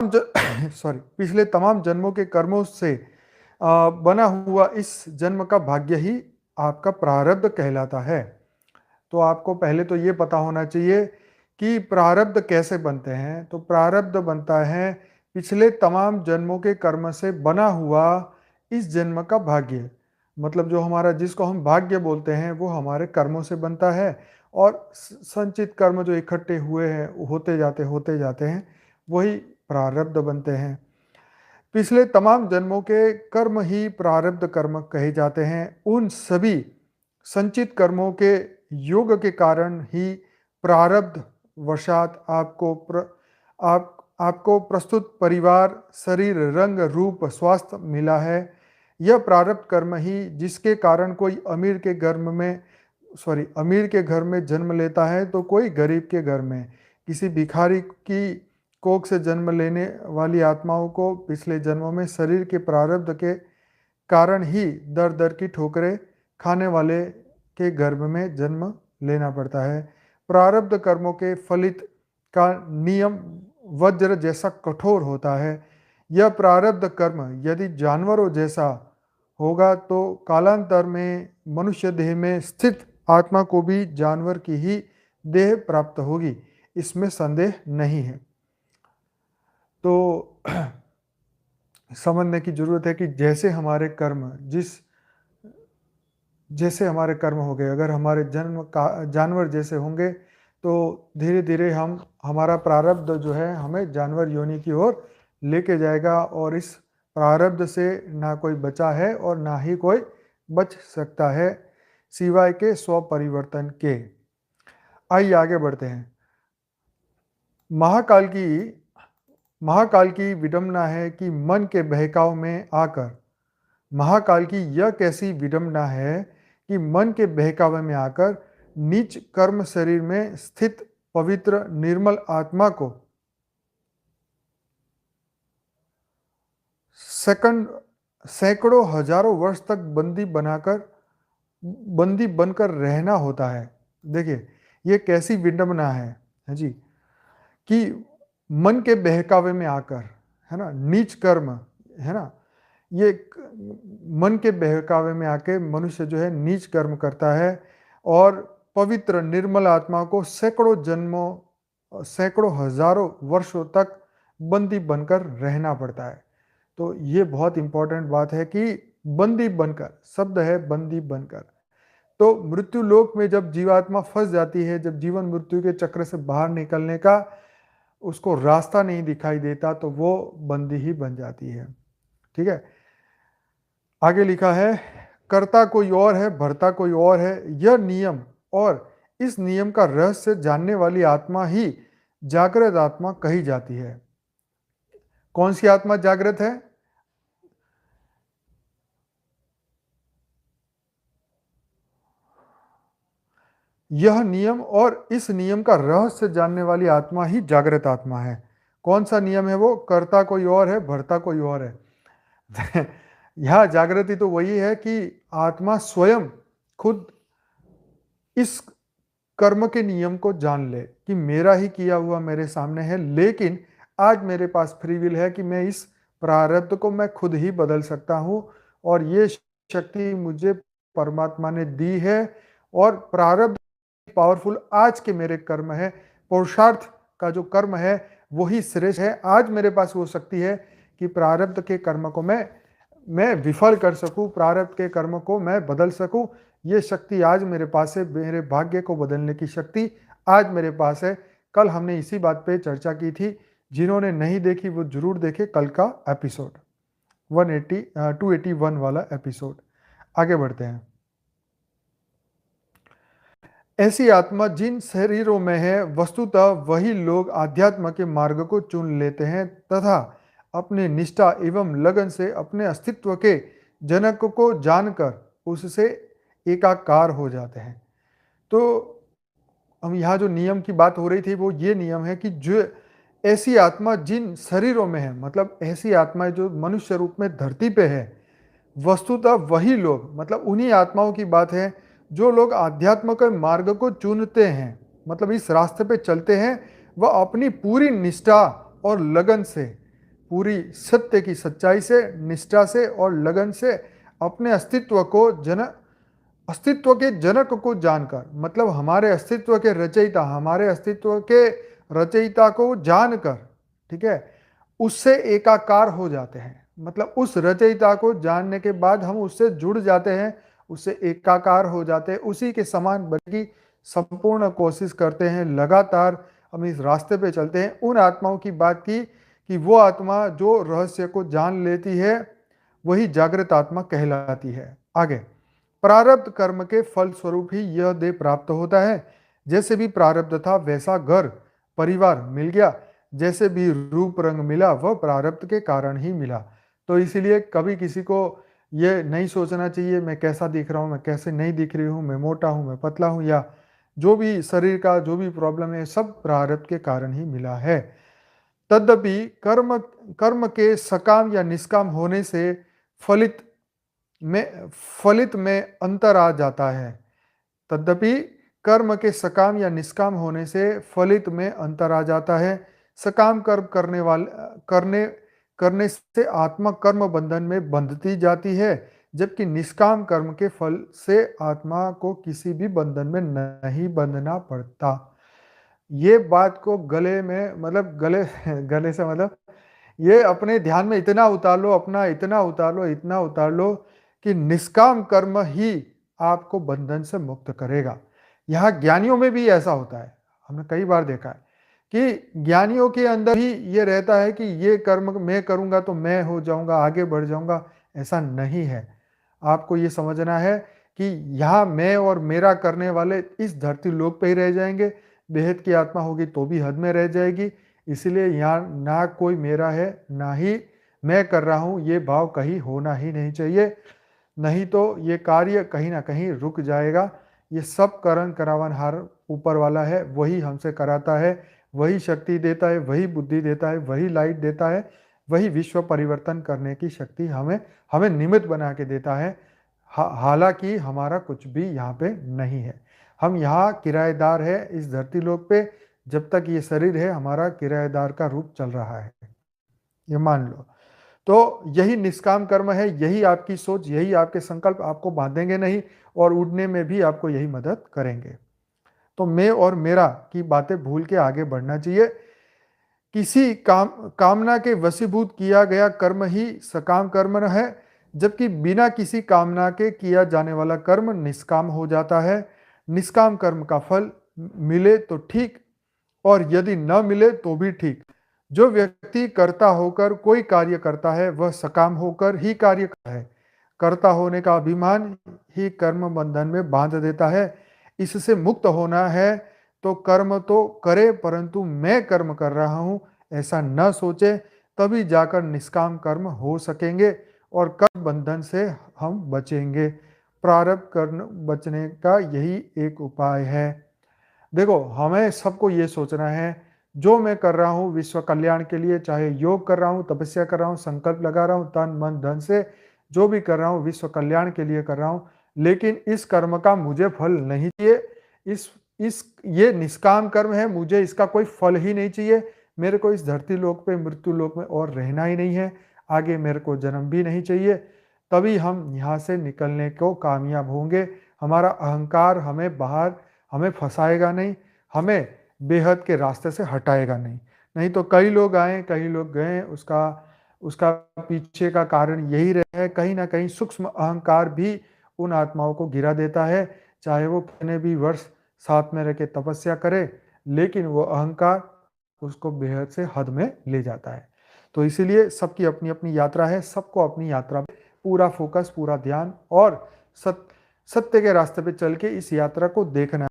Sorry पिछले तमाम जन्मों के कर्मों से बना हुआ इस जन्म का भाग्य ही आपका प्रारब्ध कहलाता है। तो आपको पहले तो ये पता होना चाहिए कि प्रारब्ध कैसे बनते हैं। तो प्रारब्ध बनता है पिछले तमाम जन्मों के कर्म से बना हुआ इस जन्म का भाग्य। मतलब जो हमारा, जिसको हम भाग्य बोलते हैं, वो हमारे कर्मों से बनता है। और संचित कर्म जो इकट्ठे हुए हैं, होते जाते हैं, वही प्रारब्ध बनते हैं। पिछले तमाम जन्मों के कर्म ही प्रारब्ध कर्म कहे जाते हैं। उन सभी संचित कर्मों के योग के कारण ही प्रारब्ध वशात आपको प्रस्तुत परिवार, शरीर, रंग, रूप, स्वास्थ्य मिला है। यह प्रारब्ध कर्म ही जिसके कारण कोई अमीर के घर में जन्म लेता है तो कोई गरीब के घर में। किसी भिखारी की कोख से जन्म लेने वाली आत्माओं को पिछले जन्मों में शरीर के प्रारब्ध के कारण ही दर दर की ठोकरें खाने वाले के गर्भ में जन्म लेना पड़ता है। प्रारब्ध कर्मों के फलित का नियम वज्र जैसा कठोर होता है। यह प्रारब्ध कर्म यदि जानवरों जैसा होगा तो कालांतर में मनुष्य देह में स्थित आत्मा को भी जानवर की ही देह प्राप्त होगी, इसमें संदेह नहीं है। तो समझने की जरूरत है कि जैसे हमारे कर्म हो गए, अगर हमारे जन्म का जानवर जैसे होंगे तो धीरे धीरे हमारा प्रारब्ध जो है हमें जानवर योनि की ओर लेके जाएगा। और इस प्रारब्ध से ना कोई बचा है और ना ही कोई बच सकता है सिवाय के स्व परिवर्तन के। आइए आगे बढ़ते हैं। महाकाल की विडंबना है कि मन के बहकाव में आकर, महाकाल की यह कैसी विडंबना है कि मन के बहकावे में आकर नीच कर्म शरीर में स्थित पवित्र निर्मल आत्मा को सैकड़ों हजारों वर्ष तक बंदी बनकर रहना होता है। देखिए ये कैसी विडंबना है जी, कि मन के बहकावे में आकर, है ना, नीच कर्म, है ना, ये मन के बहकावे में आके मनुष्य जो है नीच कर्म करता है और पवित्र निर्मल आत्मा को सैकड़ों हजारों वर्षों तक बंदी बनकर रहना पड़ता है। तो ये बहुत इंपॉर्टेंट बात है कि बंदी बनकर, शब्द है बंदी बनकर। तो मृत्यु लोक में जब जीवात्मा फंस जाती है, जब जीवन मृत्यु के चक्र से बाहर निकलने का उसको रास्ता नहीं दिखाई देता, तो वो बंदी ही बन जाती है। ठीक है, आगे लिखा है, कर्ता कोई और है, भरता कोई और है। यह नियम और इस नियम का रहस्य जानने वाली आत्मा ही जागृत आत्मा कही जाती है। कौन सी आत्मा जागृत है? यह नियम और इस नियम का रहस्य जानने वाली आत्मा ही जागृत आत्मा है। कौन सा नियम है वो? कर्ता कोई और है, भरता कोई और है। यह जागृति तो वही है कि आत्मा स्वयं खुद इस कर्म के नियम को जान ले कि मेरा ही किया हुआ मेरे सामने है, लेकिन आज मेरे पास फ्री विल है कि मैं इस प्रारब्ध को मैं खुद ही बदल सकता हूं और ये शक्ति मुझे परमात्मा ने दी है। और प्रारब्ध पावरफुल आज के मेरे कर्म है, पुरुषार्थ का जो कर्म है वही श्रेष्ठ है। आज मेरे पास वो शक्ति है कि प्रारब्ध के कर्म को मैं विफल कर सकूं, प्रारब्ध के कर्म को मैं बदल सकूं। ये शक्ति आज मेरे पास है, मेरे भाग्य को बदलने की शक्ति आज मेरे पास है। कल हमने इसी बात पे चर्चा की थी, जिन्होंने नहीं देखी वो जरूर देखे कल का एपिसोड 281 वाला एपिसोड। आगे बढ़ते हैं। ऐसी आत्मा जिन शरीरों में है, वस्तुतः वही लोग आध्यात्म के मार्ग को चुन लेते हैं तथा अपने निष्ठा एवं लगन से अपने अस्तित्व के जनक को जानकर उससे एकाकार हो जाते हैं। तो हम यहाँ जो नियम की बात हो रही थी वो ये नियम है कि जो ऐसी आत्मा जिन शरीरों में है, मतलब ऐसी आत्माएं जो मनुष्य रूप में धरती पे है, वस्तुतः वही लोग, मतलब उन्हीं आत्माओं की बात है जो लोग आध्यात्म के मार्ग को चुनते हैं, मतलब इस रास्ते पे चलते हैं, वह अपनी पूरी निष्ठा और लगन से पूरी सत्य की सच्चाई से, निष्ठा से और लगन से अपने अस्तित्व के जनक को जानकर, मतलब हमारे अस्तित्व के रचयिता, हमारे अस्तित्व के रचयिता को जानकर, ठीक है, उससे एकाकार हो जाते हैं। मतलब उस रचयिता को जानने के बाद हम उससे जुड़ जाते हैं, उससे एकाकार हो जाते हैं, उसी के समान बनने की संपूर्ण कोशिश करते हैं। लगातार हम इस रास्ते पे चलते हैं। उन आत्माओं की बात की कि वो आत्मा जो रहस्य को जान लेती है वही जागृत आत्मा कहलाती है। आगे, प्रारब्ध कर्म के फल स्वरूप ही यह देह प्राप्त होता है। जैसे भी प्रारब्ध था वैसा घर परिवार मिल गया, जैसे भी रूप रंग मिला वह प्रारब्ध के कारण ही मिला। तो इसीलिए कभी किसी को ये नहीं सोचना चाहिए मैं कैसा दिख रहा हूँ, मैं कैसे नहीं दिख रही हूँ, मैं मोटा हूँ, मैं पतला हूँ, या जो भी शरीर का जो भी प्रॉब्लम है सब प्रारब्ध के कारण ही मिला है। तद्यपि कर्म कर्म के सकाम या निष्काम होने से फलित में अंतर आ जाता है। तद्यपि कर्म के सकाम या निष्काम होने से फलित में अंतर आ जाता है। सकाम कर्म करने से आत्मा कर्म बंधन में बंधती जाती है, जबकि निष्काम कर्म के फल से आत्मा को किसी भी बंधन में नहीं बंधना पड़ता। ये बात को गले में, मतलब गले गले से मतलब ये अपने ध्यान में इतना उतार लो, अपना इतना उतार लो कि निष्काम कर्म ही आपको बंधन से मुक्त करेगा। यहाँ ज्ञानियों में भी ऐसा होता है, हमने कई बार देखा है कि ज्ञानियों के अंदर ही ये रहता है कि ये कर्म मैं करूँगा तो मैं हो जाऊँगा, आगे बढ़ जाऊँगा। ऐसा नहीं है। आपको ये समझना है कि यहाँ मैं और मेरा करने वाले इस धरती लोक पे ही रह जाएंगे। बेहद की आत्मा होगी तो भी हद में रह जाएगी। इसलिए यहाँ ना कोई मेरा है ना ही मैं कर रहा हूँ, ये भाव कहीं होना ही नहीं चाहिए। नहीं तो ये कार्य कहीं ना कहीं रुक जाएगा। ये सब करण करावनहार ऊपर वाला है, वही हमसे कराता है, वही शक्ति देता है, वही बुद्धि देता है, वही लाइट देता है, वही विश्व परिवर्तन करने की शक्ति हमें हमें निमित्त बना के देता है। हालांकि हमारा कुछ भी यहाँ पे नहीं है। हम यहाँ किराएदार है इस धरती लोक पे। जब तक ये शरीर है हमारा किराएदार का रूप चल रहा है, ये मान लो। तो यही निष्काम कर्म है, यही आपकी सोच, यही आपके संकल्प आपको बांधेंगे नहीं और उड़ने में भी आपको यही मदद करेंगे। तो मैं और मेरा की बातें भूल के आगे बढ़ना चाहिए। किसी कामना के वशीभूत किया गया कर्म ही सकाम कर्म है, जबकि बिना किसी कामना के किया जाने वाला कर्म निष्काम हो जाता है। निष्काम कर्म का फल मिले तो ठीक, और यदि न मिले तो भी ठीक। जो व्यक्ति कर्ता होकर कोई कार्य करता है वह सकाम होकर ही कार्य करता है। कर्ता होने का अभिमान ही कर्म बंधन में बांध देता है। इससे मुक्त होना है तो कर्म तो करे, परंतु मैं कर्म कर रहा हूँ ऐसा न सोचे, तभी जाकर निष्काम कर्म हो सकेंगे और कर्म बंधन से हम बचेंगे। प्रारब्ध कर्म बचने का यही एक उपाय है। देखो, हमें सबको ये सोचना है जो मैं कर रहा हूँ विश्व कल्याण के लिए, चाहे योग कर रहा हूँ, तपस्या कर रहा हूँ, संकल्प लगा रहा हूँ, तन मन धन से जो भी कर रहा हूँ विश्व कल्याण के लिए कर रहा हूँ, लेकिन इस कर्म का मुझे फल नहीं चाहिए। इस ये निष्काम कर्म है, मुझे इसका कोई फल ही नहीं चाहिए। मेरे को इस धरती लोक पे, मृत्यु लोक में और रहना ही नहीं है, आगे मेरे को जन्म भी नहीं चाहिए। तभी हम यहाँ से निकलने को कामयाब होंगे। हमारा अहंकार हमें फंसाएगा नहीं, हमें बेहद के रास्ते से हटाएगा नहीं। नहीं तो कई लोग आए कई लोग गए, उसका पीछे का कारण यही रहा है। कहीं ना कहीं सूक्ष्म अहंकार भी उन आत्माओं को गिरा देता है। चाहे वो कितने भी वर्ष साथ में रह के तपस्या करे, लेकिन वो अहंकार उसको बेहद से हद में ले जाता है। तो इसीलिए सबकी अपनी अपनी यात्रा है, सबको अपनी यात्रा में पूरा फोकस, पूरा ध्यान और सत्य के रास्ते पे चल के इस यात्रा को देखना